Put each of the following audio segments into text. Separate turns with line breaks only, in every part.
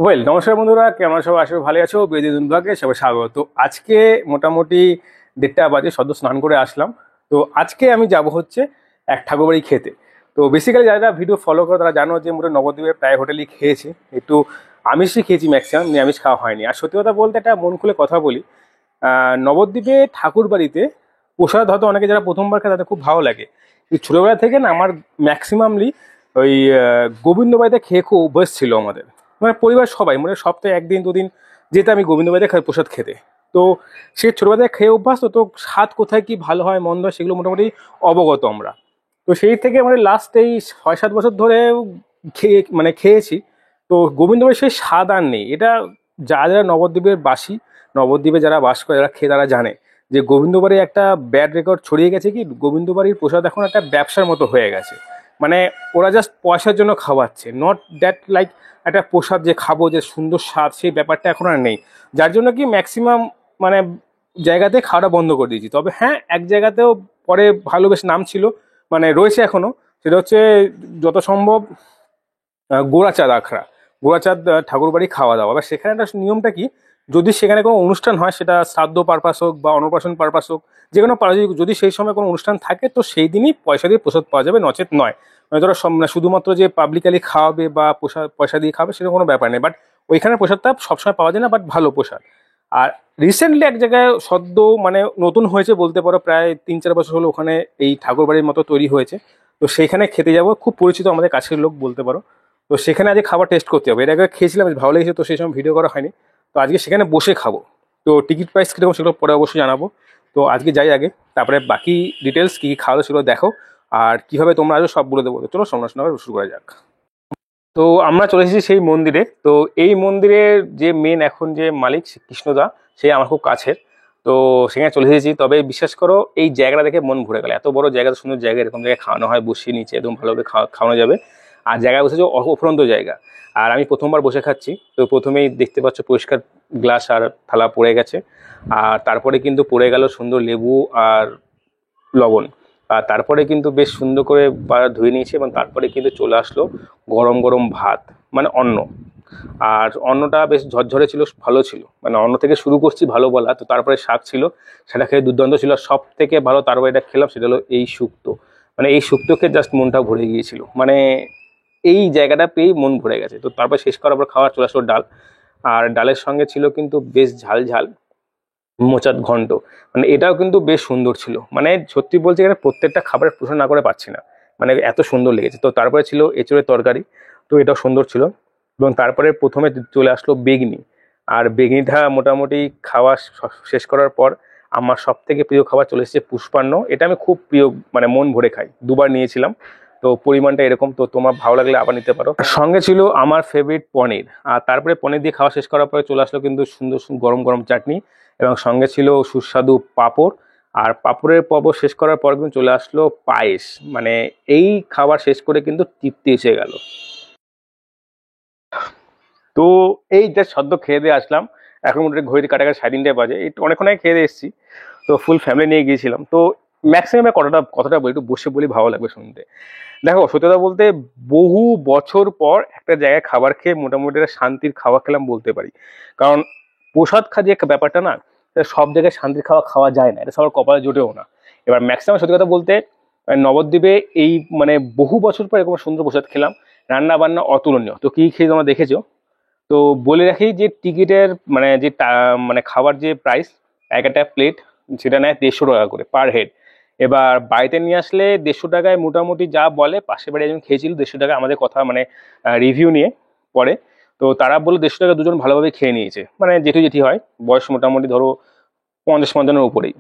নমস্কার বন্ধুরা, কেমন সবাই? আসলে ভালো আছো? বেদিন ব্লগে সবাই স্বাগত। তো আজকে মোটামুটি 1:30 বাজে, সদ্য স্নান করে আসলাম। তো আজকে আমি যাব হচ্ছে এক ঠাকুরবাড়ি খেতে। তো বেসিক্যালি যারা ভিডিও ফলো করে তারা জানো যে মোটামুটি নবদ্বীপের প্রায় হোটেলই খেয়েছি। একটু আমিষই খেয়েছি, ম্যাক্সিমাম নিরামিষ খাওয়া হয়নি। আর সত্যি কথা বলতে একটা মন খুলে কথা বলি, নবদ্বীপে ঠাকুরবাড়িতে প্রসাদ হয়তো অনেকে যারা প্রথমবার খায় তাদের খুব ভালো লাগে। এই ছোটোবেলা থেকে না আমার ম্যাক্সিমামলি ওই গোবিন্দবাড়িতে খেয়ে খুব অভ্যেস ছিল আমাদের। মানে পরিবার সবাই, মানে সপ্তাহে একদিন দুদিন যেতে আমি গোবিন্দবাড়িতে খাই প্রসাদ খেতে। তো সে ছোটোবেলা থেকে খেয়ে অভ্যাস, তো তো স্বাদ কোথায় কি ভালো হয় মন্দ হয় সেগুলো মোটামুটি অবগত আমরা। তো সেই থেকে মানে লাস্ট এই 6-7 বছর ধরে খেয়েছি। তো গোবিন্দবাড়ির সেই স্বাদ আর নেই। এটা যারা যারা নবদ্বীপের বাসী, নবদ্বীপে যারা বাস করে যারা খেয়ে তারা জানে যে গোবিন্দবাড়ি একটা ব্যাড রেকর্ড ছড়িয়ে গেছে, কি গোবিন্দবাড়ির প্রসাদ এখন একটা ব্যবসার মতো হয়ে গেছে। মানে ওরা জাস্ট পয়সার জন্য খাওয়াচ্ছে, নট দ্যাট লাইক একটা প্রসাদ যে খাবো যে সুন্দর স্বাদ, সেই ব্যাপারটা এখন আর নেই। যার জন্য কি ম্যাক্সিমাম মানে জায়গাতে খাওয়াটা বন্ধ করে দিয়েছি। তবে হ্যাঁ, এক জায়গাতেও পরে ভালো বেশ নাম ছিল, মানে রয়েছে এখনো। সেটা হচ্ছে যত সম্ভব গোড়াচাঁদ আখড়া, গোড়াচাঁদ ঠাকুরবাড়ি খাওয়া দাওয়া। এবার সেখানে একটা নিয়মটা কি, যদি সেখানে কোনো অনুষ্ঠান হয়, সেটা শ্রাদ্ধ পারপাস হোক বা অন্নপ্রাশন পারপাস হোক, যে কোনো যদি সেই সময় কোনো অনুষ্ঠান থাকে, তো সেই দিনই পয়সা দিয়ে প্রসাদ পাওয়া যাবে, নচেত নয়। মানে ধরো মানে শুধুমাত্র যে পাবলিকালি খাওয়াবে বা পয়সা দিয়ে খাবে সেরকম কোনো ব্যাপার নেই। বাট ওইখানে প্রসাদটা সবসময় পাওয়া যায় না, বাট ভালো প্রসাদ। আর রিসেন্টলি এক জায়গায় সদ্য মানে নতুন হয়েছে বলতে পারো, প্রায় 3-4 বছর হলো ওখানে এই ঠাকুরবাড়ির মতো তৈরি হয়েছে। তো সেইখানে খেতে যাব, খুব পরিচিত আমাদের কাছের লোক বলতে পারো। তো সেখানে আজকে খাবার টেস্ট করতে হবে। এর আগে খেয়েছিলাম, বেশ ভালো লেগেছে, তো সেই সময় ভিডিও করা হয়নি। তো আজকে সেখানে বসে খাবো। তো টিকিট প্রাইস কীরকম সেগুলো পরে অবশ্যই জানাবো। তো আজকে যাই আগে, তারপরে বাকি ডিটেলস কী কী খাওয়ালো সেগুলো দেখো। আর কীভাবে তোমরা আজও সব বলে দেবো। তো চলো সমালোচনা শুরু করা যাক। তো আমরা চলে এসেছি সেই মন্দিরে। তো এই মন্দিরের যে মেন এখন যে মালিক কৃষ্ণদা, সে আমার খুব কাছের। তো সেখানে চলে এসেছি। তবে বিশ্বাস করো, এই জায়গাটা দেখে মন ভরে গেল। এত বড় জায়গা, এত সুন্দর জায়গা, এরকম জায়গায় খাওয়ানো হয়, বসিয়ে নিচে একদম ভালোভাবে খাওয়ানো যাবে। আর জায়গায় বসেছে অফুরন্ত জায়গা। আর আমি প্রথমবার বসে খাচ্ছি। তো প্রথমেই দেখতে পাচ্ছ পরিষ্কার গ্লাস আর থালা পড়ে গেছে। আর তারপরে কিন্তু পড়ে গেল সুন্দর লেবু আর লবণ। আর তারপরে কিন্তু বেশ সুন্দর করে ধুয়ে নিয়েছি, এবং তারপরে কিন্তু চলে আসলো গরম গরম ভাত, মানে অন্ন। আর অন্নটা বেশ ঝরঝরে ছিল, ভালো ছিল। মানে অন্ন থেকে শুরু করছি ভালো বলা, তো তারপরে শাক ছিল, সেটা খেয়ে দুর্দান্ত ছিল। আর সব থেকে ভালো তারপরে এটা খেলাম, সেটা হলো এই শুক্তো। মানে এই শুক্তোকে জাস্ট মনটা ভরে গিয়েছিল। মানে এই জায়গাটা পেয়েই মন ভরে গেছে। তো তারপর শেষ করার পর খাওয়ার চলে আসলো ডাল। আর ডালের সঙ্গে ছিল কিন্তু বেশ ঝাল ঝাল মোচাত ঘন্ট। মানে এটাও কিন্তু বেশ সুন্দর ছিল। মানে সত্যি বলছি, এখানে প্রত্যেকটা খাবারের প্রশংসা না করে পাচ্ছি না, মানে এত সুন্দর লেগেছে। তো তারপরে ছিল এঁচড়ের তরকারি, তো এটাও সুন্দর ছিল। এবং তারপরে প্রথমে চলে আসলো বেগনি। আর বেগনিটা মোটামুটি খাওয়া শেষ করার পর আমার সব থেকে প্রিয় খাবার চলে এসেছে পুষ্পান্ন। এটা আমি খুব প্রিয়, মানে মন ভরে খাই, দুবার নিয়েছিলাম। তো পরিমাণটা এরকম, তো তোমার ভালো লাগলে আবার নিতে পারো। আর সঙ্গে ছিল আমার ফেভারিট পনির। আর তারপরে পনির দিয়ে খাওয়া শেষ করার পরে চলে আসলো কিন্তু সুন্দর গরম গরম চাটনি, এবং সঙ্গে ছিল সুস্বাদু পাঁপড়। আর পাঁপড়ের পর্ব শেষ করার পর কিন্তু চলে আসলো পায়েস। মানে এই খাবার শেষ করে কিন্তু তৃপ্তি এসে গেল। তো এই যে সদ্য খেয়ে দিয়ে আসলাম, এখন মোটামুটি ঘড়িতে কাটাকাটি 3:30 বাজে, একটু অনেকক্ষণ আগে খেয়ে দিয়ে এসেছি। তো ফুল ফ্যামিলি নিয়ে গিয়েছিলাম। তো ম্যাক্সিমাম কথাটা বলি, একটু বসে বলি, ভালো লাগবে শুনতে। দেখো সত্যি কথা বলতে, বহু বছর পর একটা জায়গায় খাবার খেয়ে মোটামুটি একটা শান্তির খাওয়া খেলাম বলতে পারি। কারণ প্রসাদ যে একটা ব্যাপারটা না, এটা সব জায়গায় শান্তির খাওয়া খাওয়া যায় না, এটা সবার কপালে জোটেও না। এবার ম্যাক্সিমাম সত্যি কথা বলতে নবদ্বীপে এই মানে বহু বছর পর এরকম সুন্দর প্রসাদ খেলাম। রান্না বান্না অতুলনীয়। তো কি খেয়ে তোমরা দেখেছো। তো বলে রাখি যে টিকিটের মানে যে মানে খাবার যে প্রাইস, একটা প্লেট সেটা নেয় 150 টাকা করে পার হেড। এবার বাড়িতে নিয়ে আসলে 150 টাকায় মোটামুটি যা বলে, পাশের বাড়ি একজন খেয়েছিল 150 টাকা, আমাদের কথা মানে রিভিউ নিয়ে পরে। তো তারা বললো 150 টাকা দুজন ভালোভাবে খেয়ে নিয়েছে, মানে জেঠু জেঠি হয়, বয়স মোটামুটি ধরো 50-55 উপরেই।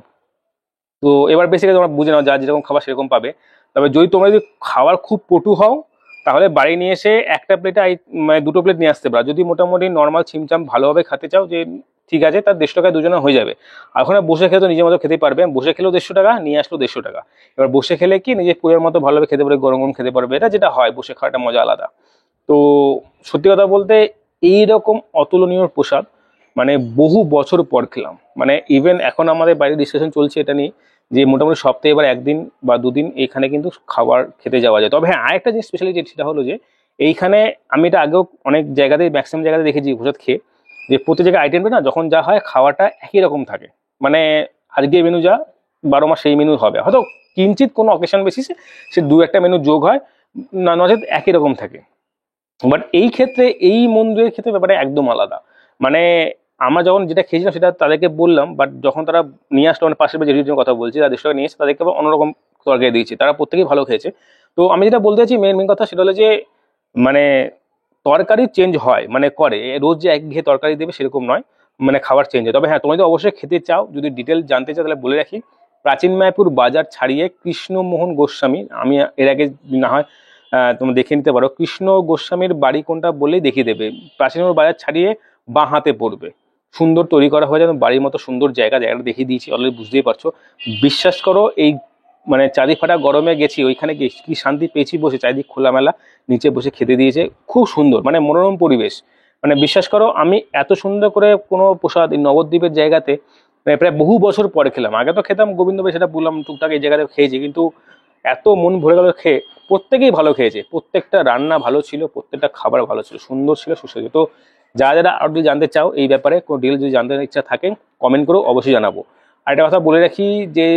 তো এবার বেসিক্যালি তোমরা বুঝে নাও, যা যেরকম খাবার সেরকম পাবে। তবে যদি তোমরা যদি খাবার খুব পটু হও, তাহলে বাড়ি নিয়ে এসে একটা প্লেটে মানে 2টো প্লেট নিয়ে আসতে পারো। যদি মোটামুটি নর্মাল ছিমচাম ভালোভাবে খেতে চাও, যে ঠিক আছে, তার 150 টাকায় দুজনে হয়ে যাবে। আর ওখানে বসে খেলে তো নিজের মতো খেতে পারবে, বসে খেলেও 150 টাকা, নিয়ে আসলো 150 টাকা। এবার বসে খেলে কি নিজের পরিবার মতো ভালোভাবে খেতে পারবে, গরম গরম খেতে পারবে, এটা যেটা হয় বসে খাওয়াটা মজা আলাদা। তো সত্যি কথা বলতে এইরকম অতুলনীয় প্রসাদ মানে বহু বছর পর খেলাম। মানে ইভেন এখন আমাদের বাইরে ডিসকাশন চলছে এটা নিয়ে, যে মোটামুটি সপ্তাহে এবার 1 দিন বা 2 দিন এখানে কিন্তু খাবার খেতে যাওয়া যায়। তবে হ্যাঁ, আরেকটা জিনিস স্পেশালি সেটা হলো যে এইখানে আমি এটা আগেও অনেক জায়গাতেই ম্যাক্সিমাম জায়গাতে দেখেছি ভোজ খেয়ে, যে প্রতি জায়গায় আইটেমটা না যখন যা হয় খাওয়াটা একই রকম থাকে। মানে আজকে মেনু যা 12 মাস সেই মেনু হবে, হয়তো কিঞ্চিত কোনো অকেশন বেসিসে সে দু একটা মেনু যোগ হয়, না নচেত একই রকম থাকে। বাট এই ক্ষেত্রে এই মন্দিরের ক্ষেত্রে ব্যাপারটা একদম আলাদা। মানে আমরা যখন যেটা খেয়েছিলাম সেটা তাদেরকে বললাম, বাট যখন তারা নিয়ে আসলো, মানে পাশের যে রিলেটিভের কথা বলছি, তাদের সঙ্গে নিয়ে এসে তাদেরকে আবার অন্যরকম তরকারি দিয়েছি, তারা প্রত্যেকেই ভালো খেয়েছে। তো আমি যেটা বলতে চাইছি মেন কথা সেটা হলো যে মানে তরকারি চেঞ্জ হয়, মানে করে রোজ যে একঘেয়ে তরকারি দেবে সেরকম নয়, মানে খাবার চেঞ্জ হয়। তবে হ্যাঁ, তুমি যদি অবশ্যই খেতে চাও, যদি ডিটেল জানতে চাও তাহলে বলে রাখি, প্রাচীন মায়াপুর বাজার ছাড়িয়ে কৃষ্ণমোহন গোস্বামী, আমি এর আগে না হয় তুমি দেখে নিতে পারো, কৃষ্ণ গোস্বামীর বাড়ি কোনটা বললেই দেখিয়ে দেবে। প্রাচীন মায়াপুর বাজার ছাড়িয়ে বাঁ হাতে পড়বে, সুন্দর তৈরি করা হয়ে যাবে, বাড়ির মতো সুন্দর জায়গাটা দেখিয়ে দিয়েছি অলরেডি, বুঝতেই পারছো। বিশ্বাস করো এই মানে চারি ফাটা গরমে গেছি, ওইখানে গিয়ে কি শান্তি পেয়েছি বসে, চারিদিক খোলামেলা, নিচে বসে খেতে দিয়েছে, খুব সুন্দর, মানে মনোরম পরিবেশ। মানে বিশ্বাস করো আমি এত সুন্দর করে কোনো প্রসাদ এই নবদ্বীপের জায়গাতে মানে প্রায় বহু বছর পরে খেলাম। আগে তো খেতাম গোবিন্দভাই, সেটা বললাম টুকটাক এই জায়গাতে খেয়েছি, কিন্তু এত মন ভরে গেল খেয়ে। প্রত্যেকেই ভালো খেয়েছে, প্রত্যেকটা রান্না ভালো ছিল, প্রত্যেকটা খাবার ভালো ছিল, সুন্দর ছিল, সুস্বাদু। তো যারা যারা আরো যদি জানতে চাও এই ব্যাপারে, কোনো ডিটেল যদি জানতে ইচ্ছা থাকে কমেন্ট করো, অবশ্যই জানাবো। আর একটা কথা বলে রাখি যে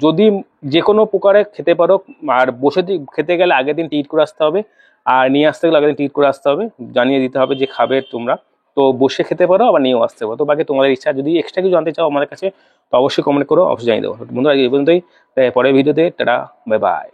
যদি যে কোনো প্রকারে খেতে পারো, আর বসে খেতে গেলে আগের দিন টিকিট করে আসতে হবে, আর নিয়ে আসতে গেলে আগের দিন টিকিট করে আসতে হবে, জানিয়ে দিতে হবে যে খাবে তোমরা। তো বসে খেতে পারো, আবার নিয়েও আসতে পারো। তো বাকি তোমাদের ইচ্ছা, যদি এক্সট্রা কিছু জানতে চাও আমাদের কাছে তো অবশ্যই কমেন্ট করো, অবশ্যই জানিয়ে দেবো। বন্ধুরা এই পর্যন্তই, পরের ভিডিওতে টাটা, বাই বাই।